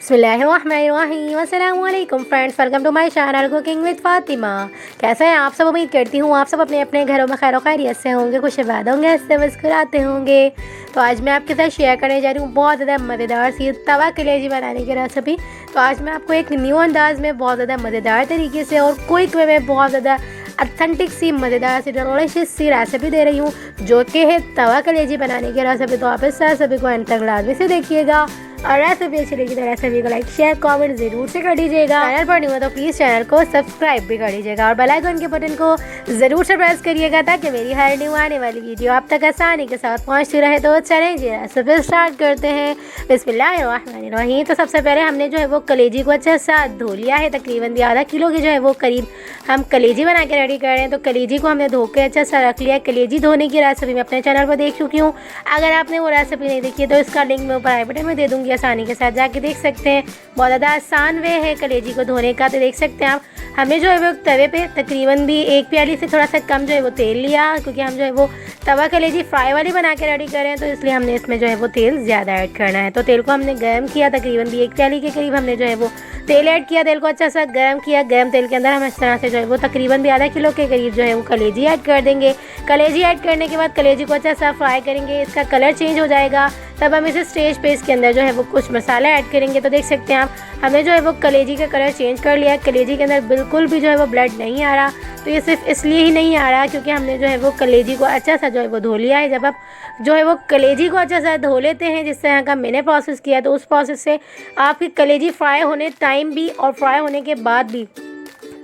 बिस्मिल्लाहिर्रहमानिर्रहीम अस्सलामुअलैकुम friends, welcome to my channel cooking with Fatima. कैसे हैं आप सब? उम्मीद करती हूँ आप सब अपने अपने घरों में खैर खैरियत से होंगे, खुशबाद होंगे, हंसते मुस्कुराते होंगे। तो आज मैं आपके साथ शेयर करने जा रही हूँ बहुत ज़्यादा मज़ेदार सी तवा कलेजी बनाने की रेसिपी। तो आज मैं आपको एक न्यू अंदाज़ में बहुत ज़्यादा मज़ेदार तरीके से और क्विक वे में बहुत ज़्यादा ऑथेंटिक सी मज़ेदार सी डिलीशियस सी रेसिपी दे रही हूँ, जो कि है तवा कलेजी बनाने की रेसिपी। तो आप इस रेसिपी को अंत तक लाजमी से देखिएगा और रेसिपी अच्छी लगी तो रेसिपी को लाइक शेयर कमेंट ज़रूर से कर दीजिएगा। चैनल पर नहीं हो तो प्लीज़ चैनल को सब्सक्राइब भी कर दीजिएगा और बेल आइकन के बटन को ज़रूर से प्रेस करिएगा ताकि मेरी हर न्यू आने वाली वीडियो आप तक आसानी के साथ पहुंचती रहे। तो चलें जी रेसिपी स्टार्ट करते हैं। बिस्मिल्लाहिर्रहमानिर्रहीम। तो सबसे पहले हमने जो है वो कलेजी को अच्छा सा धो लिया है, तकरीबन आधा किलो की जो है वो करीब हम कलेजी बना के रेडी कर रहे हैं। तो कलेजी को हमने धो के अच्छा सा रख लिया है। कलेजी धोने की रेसिपी मैं अपने चैनल पर देख चुकी हूँ। अगर आपने वो रेसिपी नहीं देखी है तो इसका लिंक मैं ऊपर आई बटन में दे दूँगी, आसानी के साथ जाके देख सकते हैं। बहुत ज़्यादा आसान वे है कलेजी को धोने का। तो देख सकते हैं आप, हमने जो है वो तवे पे तकरीबन भी एक प्याली से थोड़ा सा कम जो है वो तेल लिया, क्योंकि हम जो है वो तवा कलेजी फ्राई वाली बना के रेडी कर रहे हैं। तो इसलिए हमने इसमें जो है वो तेल ज़्यादा ऐड करना है। तो तेल को हमने गर्म किया, तकरीबन भी एक प्याली के करीब हमने जो है वो तेल ऐड किया। तेल को अच्छा सा गर्म किया। गर्म तेल के अंदर हम इस तरह से जो है वो तकरीबन भी आधा किलो के करीब जो है वो कलेजी ऐड कर देंगे। कलेजी ऐड करने के बाद कलेजी को अच्छा सा फ्राई करेंगे, इसका कलर चेंज हो जाएगा। तब हम इसे स्टेज पे इसके अंदर जो है वो कुछ मसाले ऐड करेंगे। तो देख सकते हैं आप, हमने जो है वो कलेजी का कलर चेंज कर लिया। कलेजी के अंदर बिल्कुल भी जो है वो ब्लड नहीं आ रहा। तो ये सिर्फ इसलिए ही नहीं आ रहा क्योंकि हमने जो है वो कलेजी को अच्छा सा जो है वो धो लिया है। जब आप जो है वो कलेजी को अच्छा सा धो लेते हैं, जिस तरह का मैंने प्रोसेस किया, तो उस प्रोसेस से आपकी कलेजी फ्राई होने टाइम भी और फ्राई होने के बाद भी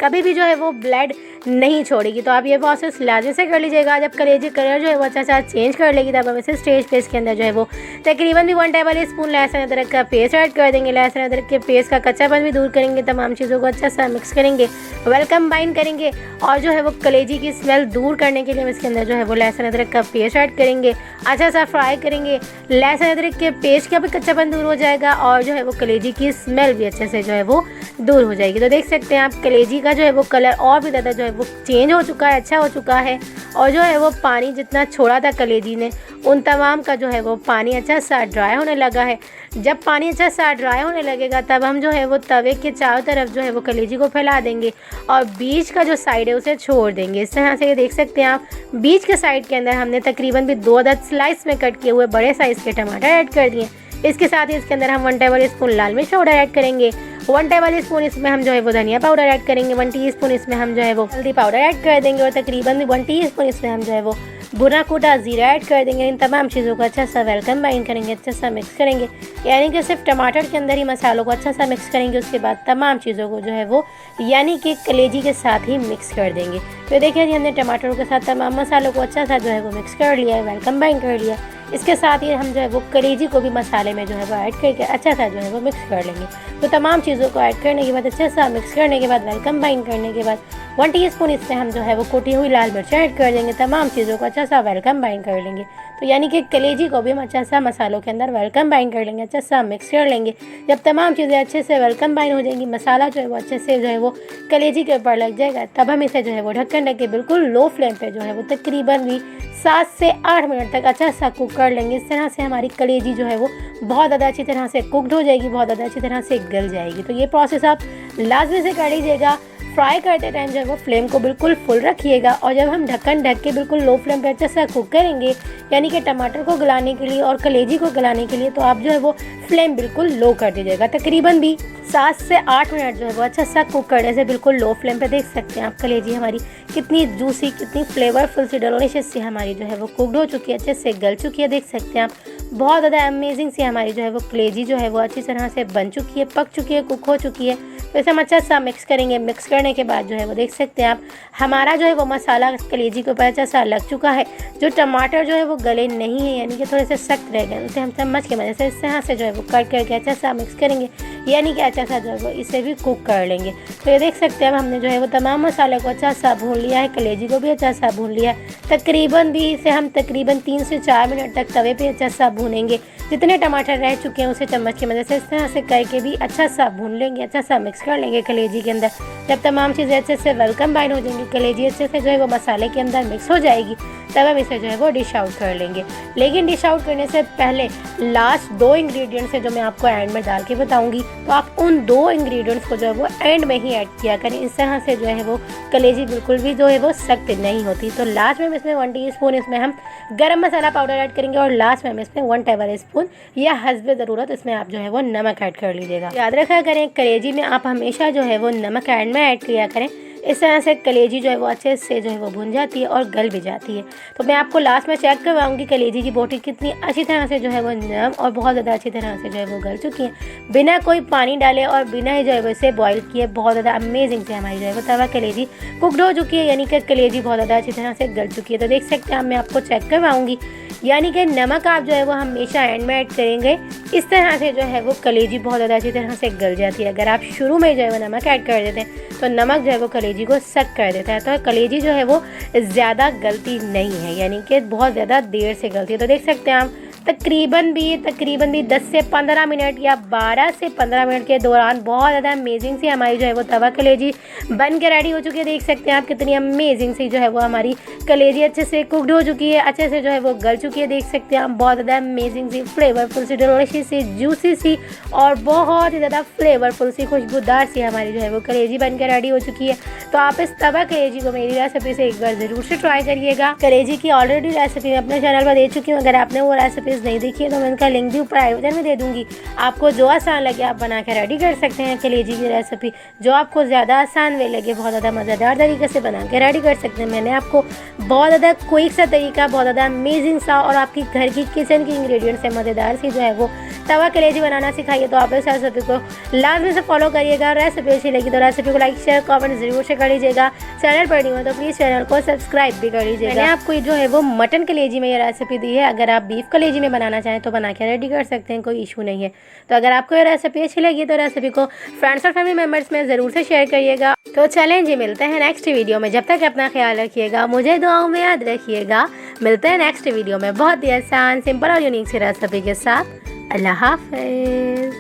कभी भी जो है वो ब्लड नहीं छोड़ेगी। तो आप ये प्रोसेस लाजमी से कर लीजिएगा। जब कलेजी कलर जो है वो अच्छा सा चेंज कर लेगी, तब हम इसे स्टेज पे इसके अंदर जो है वो तकरीबन भी 1 टेबल स्पून लहसुन अदरक का पेस्ट ऐड कर देंगे। लहसुन अदरक के पेस्ट का कच्चापन भी दूर करेंगे। तमाम चीज़ों को अच्छा सा मिक्स करेंगे, वेल कंबाइन करेंगे और जो है वो कलेजी की स्मेल दूर करने के लिए हम इसके अंदर जो है वो लहसुन अदरक का पेस्ट ऐड करेंगे। अच्छा सा फ्राई करेंगे। लहसुन अदरक के पेस्ट का भी कच्चापन दूर हो जाएगा और जो है वो कलेजी की स्मेल भी अच्छे से जो है वो दूर हो जाएगी। तो देख सकते हैं आप, कलेजी का जो है वो कलर और भी ज़्यादा जो है वो चेंज हो चुका है, अच्छा हो चुका है। और जो है वो पानी जितना छोड़ा था कलेजी ने, उन तमाम का जो है वो पानी अच्छा सा ड्राई होने लगा है। जब पानी अच्छा सा ड्राई होने लगेगा, तब हम जो है वो तवे के चारों तरफ जो है वो कलेजी को फैला देंगे और बीच का जो साइड है उसे छोड़ देंगे। इस तरह से ये देख सकते हैं आप, बीच के साइड के अंदर हमने तकरीबन भी 2 अदद स्लाइस में कट किए हुए बड़े साइज़ के टमाटर ऐड कर दिए। इसके साथ ही इसके अंदर हम 1 टेबल स्पून लाल मिर्च पाउडर ऐड करेंगे। 1 टेबल स्पून इसमें हम जो है वो धनिया पाउडर ऐड करेंगे। 1 टीस्पून इसमें हम जो है वो हल्दी पाउडर ऐड कर देंगे और तकरीबन 1 टीस्पून इसमें हम जो है वो भुना कूटा जीरा ऐड कर देंगे। इन तमाम चीज़ों को अच्छा सा वेल कंबाइन करेंगे, अच्छा सा मिक्स करेंगे। यानी कि सिर्फ टमाटर के अंदर ही मसालों को अच्छा सा मिक्स करेंगे, उसके बाद तमाम चीज़ों को जो है वो यानी कि कलेजी के साथ ही मिक्स कर देंगे। तो देखिए जी, हमने टमाटरों के साथ तमाम मसालों को अच्छा सा जो है वो मिक्स कर लिया है, वेल कंबाइन कर लिया। इसके साथ ही हम जो है वो कलेजी को भी मसाले में जो है वो ऐड करके अच्छा सा जो है वो मिक्स कर लेंगे। तो तमाम चीज़ों को ऐड करने के बाद अच्छा सा मिक्स करने के बाद वेल कंबाइन करने के बाद 1 टीस्पून इसमें हम जो है वो कुटी हुई लाल मिर्च ऐड कर देंगे। तमाम चीज़ों को अच्छा सा वेल कंबाइन कर लेंगे। तो यानी कि कलेजी को भी हम अच्छा सा मसालों के अंदर वेल कंबाइन कर लेंगे, अच्छा सा मिक्स कर लेंगे। जब तमाम चीज़ें अच्छे से वेल कंबाइन हो जाएंगी, मसाला जो है वो अच्छे से जो है वो कलेजी के ऊपर लग जाएगा, तब हम इसे जो है वो ढक्कन ढक के बिल्कुल लो फ्लेम पे जो है वो तकरीबन भी 7 से 8 मिनट तक अच्छा सा कुक कर लेंगे। इस तरह से हमारी कलेजी जो है वो बहुत ज़्यादा अच्छी तरह से कुकड हो जाएगी, बहुत ज़्यादा अच्छी तरह से गल जाएगी। तो ये प्रोसेस आप लाजमी से कर लीजिएगा। फ्राई करते टाइम जो है वो फ्लेम को बिल्कुल फुल रखिएगा और जब हम ढक्कन ढक के बिल्कुल लो फ्लेम पे अच्छे से कुक करेंगे, यानी कि टमाटर को गलाने के लिए और कलेजी को गलाने के लिए, तो आप जो है वो फ्लेम बिल्कुल लो कर दीजिएगा। तकरीबन भी 7 से 8 मिनट जो है वो अच्छा सा कुक करने से बिल्कुल लो फ्लेम पे देख सकते हैं आप कलेजी हमारी कितनी जूसी, कितनी फ्लेवरफुल सी डिलीशियस सी हमारी जो है वो कुकड हो चुकी है, अच्छे से गल चुकी है। देख सकते हैं आप, बहुत ज़्यादा अमेजिंग सी हमारी जो है वो कलेजी जो है वो अच्छी तरह से बन चुकी है, पक चुकी है, कुक हो चुकी है। तो इसे हम अच्छा सा मिक्स करेंगे। मिक्स करने के बाद जो है वो देख सकते हैं आप, हमारा जो है वो मसाला कलेजी के ऊपर अच्छा सा लग चुका है। जो टमाटर जो है वो गले नहीं है, यानी कि थोड़े से सख्त रह गए, उसे हम चम्मच की मदद से इस तरह से जो है वो कट करके अच्छा सा मिक्स करेंगे, यानी कि अच्छा सा जो है वो इसे भी कुक कर लेंगे। तो ये देख सकते हैं हमने जो है वो तमाम मसाले को अच्छा सा भून लिया है, कलेजी को भी अच्छा सा भून लिया है। तकरीबन भी इसे हम तकरीबन 3 से 4 मिनट तक तवे पे अच्छा सा भूनेंगे। जितने टमाटर रह चुके हैं उसे चम्मच की मदद से इस तरह से करके भी अच्छा सा भून लेंगे, अच्छा सा मिक्स कर लेंगे कलेजी के अंदर। जब तमाम चीज़ें अच्छे से वेल कंबाइन हो जाएंगी, कलेजी अच्छे से जो है वो मसाले के अंदर मिक्स हो जाएगी, तब हम इसे जो है वो डिश आउट कर लेंगे। लेकिन डिश आउट करने से पहले लास्ट 2 इंग्रेडिएंट्स है जो मैं आपको एंड में डाल के बताऊंगी, तो आप उन 2 इंग्रेडिएंट्स को जो है वो एंड में ही ऐड किया करें। इस तरह से जो है वो कलेजी बिल्कुल भी जो है वो सख्त नहीं होती। तो लास्ट में हम इसमें 1 टीस्पून इसमें हम गरम मसाला पाउडर ऐड करेंगे और लास्ट में हम इसमें 1 टेबल स्पून या हस्बे ज़रूरत इसमें आप जो है वो नमक ऐड कर लीजिएगा। याद रखा करें कलेजी में आप हमेशा जो है वो नमक एंड में ऐड किया करें। इस तरह से कलेजी जो है वो अच्छे से जो है वो भुन जाती है और गल भी जाती है। तो मैं आपको लास्ट में चेक करवाऊंगी कलेजी की बोटी कितनी अच्छी तरह से जो है वो नरम और बहुत ज़्यादा अच्छी तरह से जो है वो गल चुकी है, बिना कोई पानी डाले और बिना ही जो है वो इसे बॉईल किए। बहुत ज़्यादा अमेजिंग से हमारी जो है वो तवा कलेजी कुकड हो चुकी है, यानी कि कलेजी बहुत ज़्यादा अच्छी तरह से गल चुकी है। तो देख सकते हैं मैं आपको चेक करवाऊँगी, यानी कि नमक आप जो है वो हमेशा एंड में ऐड करेंगे। इस तरह से जो है वो कलेजी बहुत ज़्यादा अच्छी तरह से गल जाती है। अगर आप शुरू में जो है वो नमक ऐड कर देते हैं तो नमक जो है वो कलेजी को सख्त कर देता है, तो कलेजी जो है वो ज़्यादा गलती नहीं है, यानी कि बहुत ज़्यादा देर से गलती है। तो देख सकते हैं आप तकरीबन भी 10 से 15 मिनट या 12 से 15 मिनट के दौरान बहुत ज़्यादा अमेजिंग सी हमारी जो है वो तवा कलेजी बन के रेडी हो चुकी है। देख सकते हैं आप कितनी अमेजिंग सी जो है वो हमारी कलेजी अच्छे से कुकड हो चुकी है, अच्छे से जो है वो गल चुकी है। देख सकते हैं आप बहुत ज़्यादा अमेजिंग सी, फ्लेवरफुल सी, डिलीशियस सी, जूसी सी और बहुत ही ज़्यादा फ्लेवरफुल सी, खुशबूदार सी हमारी जो है वो कलेजी बन के रेडी हो चुकी है। तो आप इस तवा कलेजी को मेरी रेसिपी से एक बार ज़रूर से ट्राई करिएगा। कलेजी की ऑलरेडी रेसिपी मैं अपने चैनल पर दे चुकी हूँ, अगर आपने वो रेसिपी नहीं देखी है तो मैं उनका लिंक भी ऊपर आई बटन में दे दूंगी। आपको जो आसान लगे आप बना के रेडी कर सकते हैं कलेजी की रेसिपी, जो आपको ज़्यादा आसान वे लगे बहुत ज़्यादा मज़ेदार तरीके से बना के रेडी कर सकते हैं। मैंने आपको बहुत ज़्यादा क्विक सा तरीका, बहुत ज़्यादा अमेजिंग सा और आपकी घर की किचन की इंग्रेडिएंट्स से मज़ेदार सी जो है वो तवा कलेजी बनाना सिखाइए। तो आप इस रेसिपी को लाजमी से फॉलो करिएगा। रेसिपी अच्छी लगी तो रेसिपी को लाइक शेयर कमेंट ज़रूर से कर लीजिएगा। चैनल पर नहीं हो तो प्लीज़ चैनल को सब्सक्राइब भी कर लीजिएगा। मैंने आपको जो है वो मटन कलेजी में ये रेसिपी दी है, अगर आप बीफ कलेजी में बनाना चाहें तो बना के रेडी कर सकते हैं, कोई इशू नहीं है। तो अगर आपको ये रेसिपी अच्छी लगी तो रेसिपी को फ्रेंड्स और फैमिली मेम्बर्स में ज़रूर से शेयर करिएगा। तो चलें जी, मिलते हैं नेक्स्ट वीडियो में। जब तक अपना ख्याल रखिएगा, मुझे दुआओं में याद रखिएगा। मिलते हैं नेक्स्ट वीडियो में बहुत ही आसान, सिंपल और यूनिक सी रेसिपी के साथ। अल्लाह हाफ़िज़।